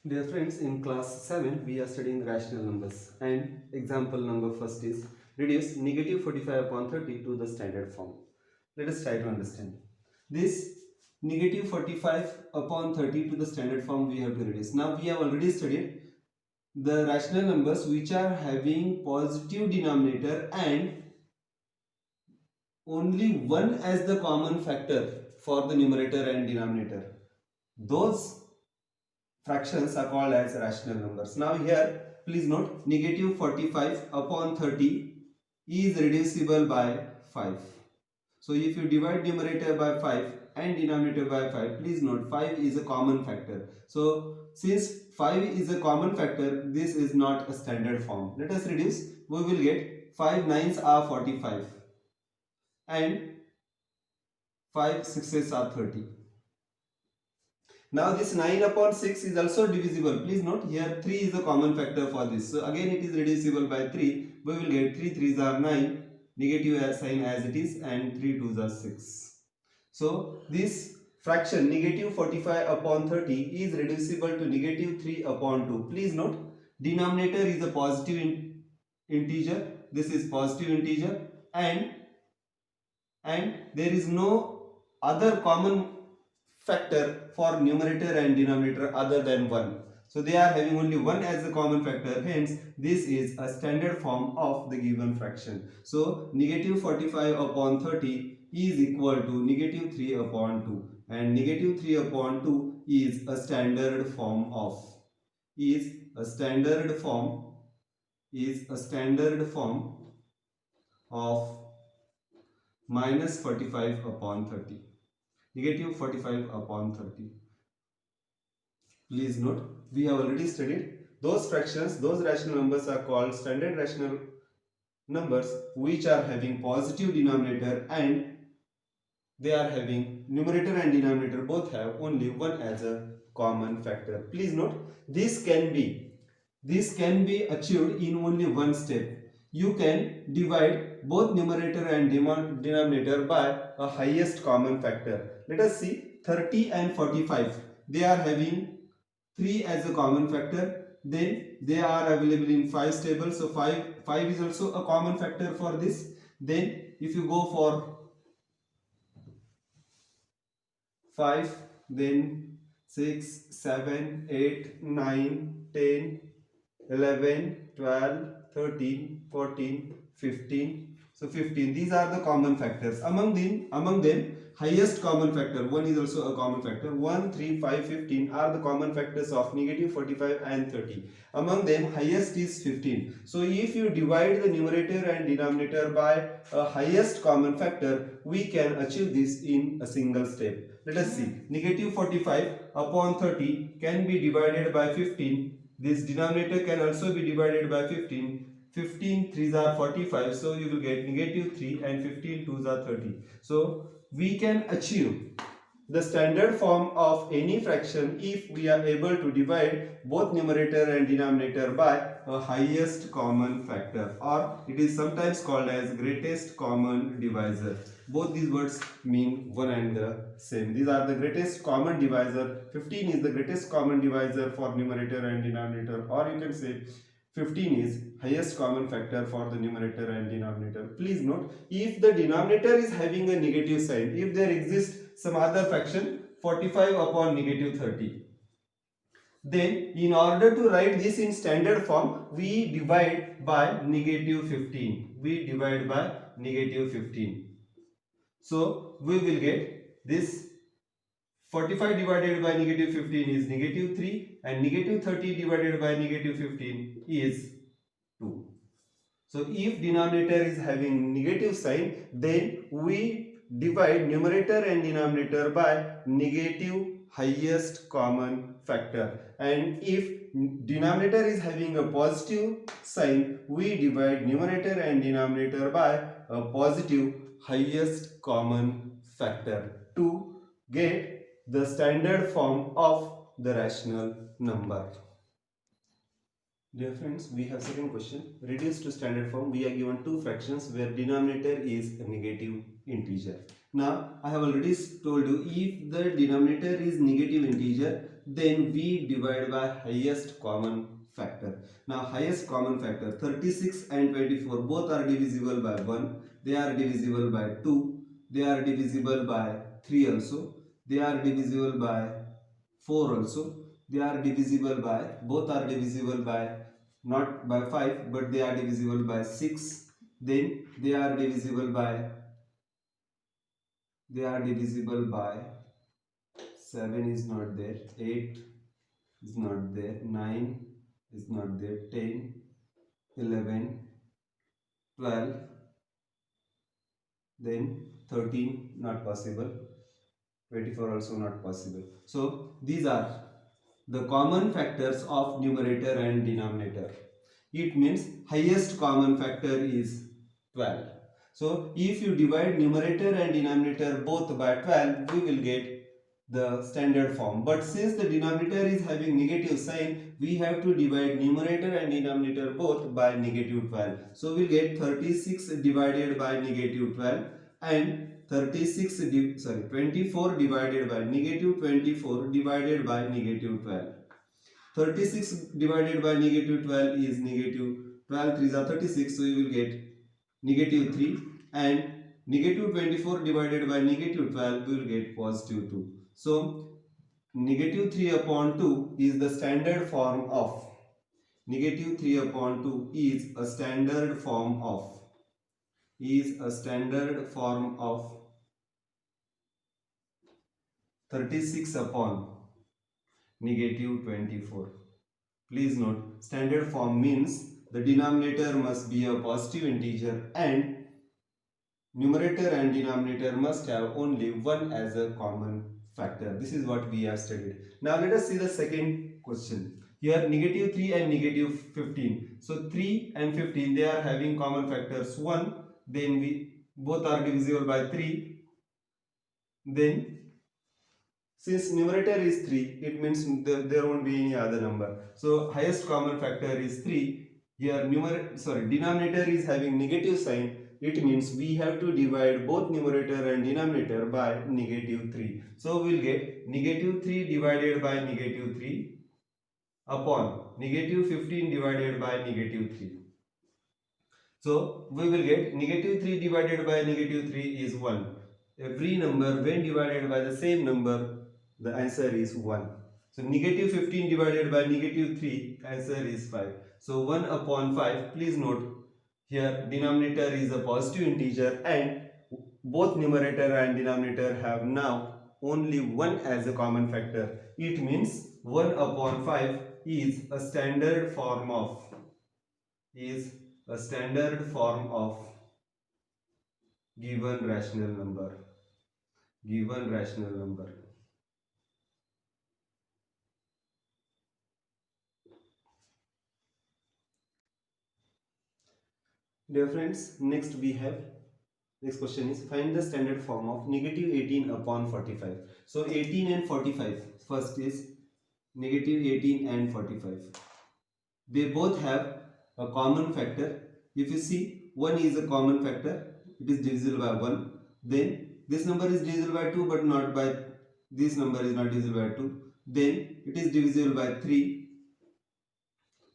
Dear friends, in class 7 we are studying rational numbers and example number first is reduce negative 45 upon 30 to the standard form. Let us try to understand. This negative 45 upon 30 to the standard form we have to reduce. Now we have already studied the rational numbers which are having positive denominator and only 1 as the common factor for the numerator and denominator. Those fractions are called as rational numbers. Now here please note negative 45 upon 30 is reducible by 5. So if you divide numerator by 5 and denominator by 5, please note 5 is a common factor. So since 5 is a common factor, this is not a standard form. Let us reduce. We will get 5 nines are 45 and 5 sixes are 30. Now this 9 upon 6 is also divisible. Please note here 3 is a common factor for this. So again it is reducible by 3. We will get 3 3s are 9, negative sign as it is, and 3 2s are 6. So this fraction negative 45 upon 30 is reducible to negative 3 upon 2. Please note denominator is a positive integer. This is positive integer and there is no other common factor for numerator and denominator other than 1. So they are having only 1 as a common factor, hence this is a standard form of the given fraction. So negative 45 upon 30 is equal to negative 3 upon 2 and negative 3 upon 2 is a standard form of minus 45 upon 30. Negative 45 upon 30. Please note, we have already studied those fractions, those rational numbers are called standard rational numbers which are having positive denominator and they are having numerator and denominator both have only 1 as a common factor. Please note, this can be achieved in only one step. You can divide both numerator and denominator by a highest common factor. Let us see 30 and 45. They are having 3 as a common factor. Then they are available in 5 tables. So 5 is also a common factor for this. Then if you go for 5, then 6, 7, 8, 9, 10, 11, 12, 13, 14, 15. So 15. These are the common factors. Among them, highest common factor, 1 is also a common factor. 1, 3, 5, 15 are the common factors of negative 45 and 30. Among them, highest is 15. So if you divide the numerator and denominator by a highest common factor, we can achieve this in a single step. Let us see. Negative 45 upon 30 can be divided by 15. This denominator can also be divided by 15. 15 3s are 45. So you will get negative 3 and 15 2s are 30. So we can achieve the standard form of any fraction if we are able to divide both numerator and denominator by a highest common factor, or it is sometimes called as greatest common divisor. Both these words mean one and the same. These are the greatest common divisor. 15 is the greatest common divisor for numerator and denominator, or you can say 15 is highest common factor for the numerator and denominator. Please note, if the denominator is having a negative sign, if there exists some other fraction 45 upon negative 30, then in order to write this in standard form, we divide by negative 15. We divide by negative 15. So we will get this 45 divided by negative 15 is negative 3 and negative 30 divided by negative 15 is 2. So if denominator is having negative sign, then we divide numerator and denominator by negative highest common factor, and if denominator is having a positive sign, we divide numerator and denominator by a positive highest common factor to get the standard form of the rational number. Dear friends, we have second question. Reduced to standard form, we are given two fractions where denominator is a negative integer. Now, I have already told you, if the denominator is negative integer, then we divide by highest common factor. Now highest common factor 36 and 24 both are divisible by 1, they are divisible by 2, they are divisible by 3 also, they are divisible by 4 also, they are divisible by, both are divisible by not by 5 but they are divisible by 6, then they are divisible by 7 is not there, 8 is not there, 9 is not there, 10, 11, 12, then 13 not possible, 24 also not possible. So these are the common factors of numerator and denominator. It means highest common factor is 12. So if you divide numerator and denominator both by 12, we will get the standard form. But since the denominator is having negative sign, we have to divide numerator and denominator both by negative 12. So we'll get 36 divided by negative 12 and 24 divided by negative 24 divided by negative 12. 36 divided by negative 12 is negative 12 3s are 36, so you will get negative 3, and negative 24 divided by negative 12 we will get positive 2. So negative 3 upon 2 is the standard form of, negative 3 upon 2 is a standard form of, 36 upon negative 24. Please note, standard form means the denominator must be a positive integer and numerator and denominator must have only one as a common factor. This is what we have studied. Now let us see the second question. Here negative 3 and negative 15. So 3 and 15 they are having common factors 1. Then we both are divisible by 3. Then since numerator is 3, it means there won't be any other number. So highest common factor is 3. Here denominator is having negative sign. It means we have to divide both numerator and denominator by negative 3. So we will get negative 3 divided by negative 3 upon negative 15 divided by negative 3. So we will get negative 3 divided by negative 3 is 1. Every number when divided by the same number, the answer is 1. So negative 15 divided by negative 3, answer is 5. So 1 upon 5, please note here denominator is a positive integer and both numerator and denominator have now only 1 as a common factor. It means 1 upon 5 is a standard form of, given rational number. Dear friends, next question is find the standard form of negative 18 upon 45. So 18 and 45, first is negative 18 and 45. They both have a common factor. If you see, 1 is a common factor, it is divisible by 1. Then this number is divisible by 2 but not by, this number is not divisible by 2. Then it is divisible by 3.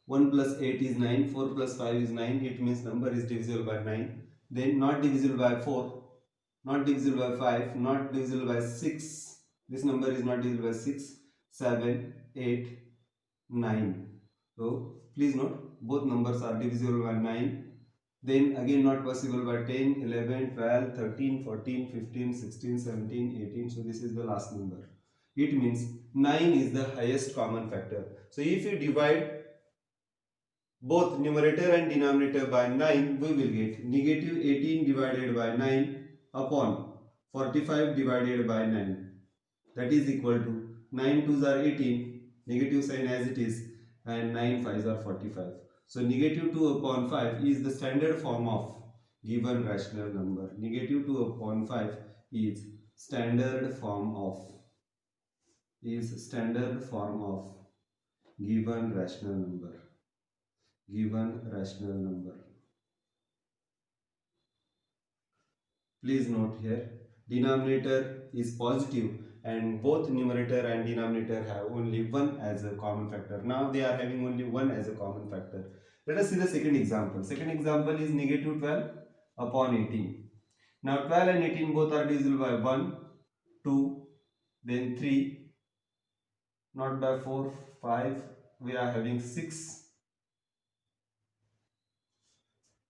1 plus 8 is 9, 4 plus 5 is 9, it means number is divisible by 9. Then not divisible by 4, not divisible by 5, not divisible by 6, this number is not divisible by 6, 7, 8, 9. So please note both numbers are divisible by 9. Then again not possible by 10, 11, 12, 13, 14, 15, 16, 17, 18. So this is the last number. It means 9 is the highest common factor. So if you divide both numerator and denominator by 9, we will get negative 18 divided by 9 upon 45 divided by 9. That is equal to 9 2s are 18, negative sign as it is, and 9 5s are 45. So negative 2 upon 5 is the standard form of given rational number. Negative 2 upon 5 is standard form of given rational number. Please note here denominator is positive and both numerator and denominator have only 1 as a common factor. Now they are having only 1 as a common factor. Let us see the second example. Second example is negative 12 upon 18. Now 12 and 18 both are divisible by 1, 2, then 3, not by 4, 5, we are having 6.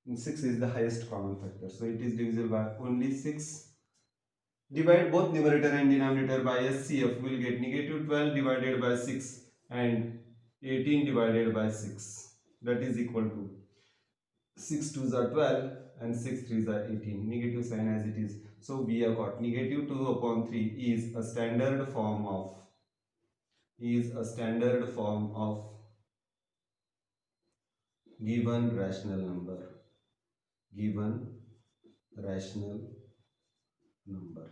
And 6 is the highest common factor. So it is divisible by only 6. Divide both numerator and denominator by SCF, we will get negative 12 divided by 6 and 18 divided by 6. That is equal to 6 2s are 12 and 6 3s are 18. Negative sign as it is. So we have got negative 2 upon 3 is a standard form of given rational number. Given rational number.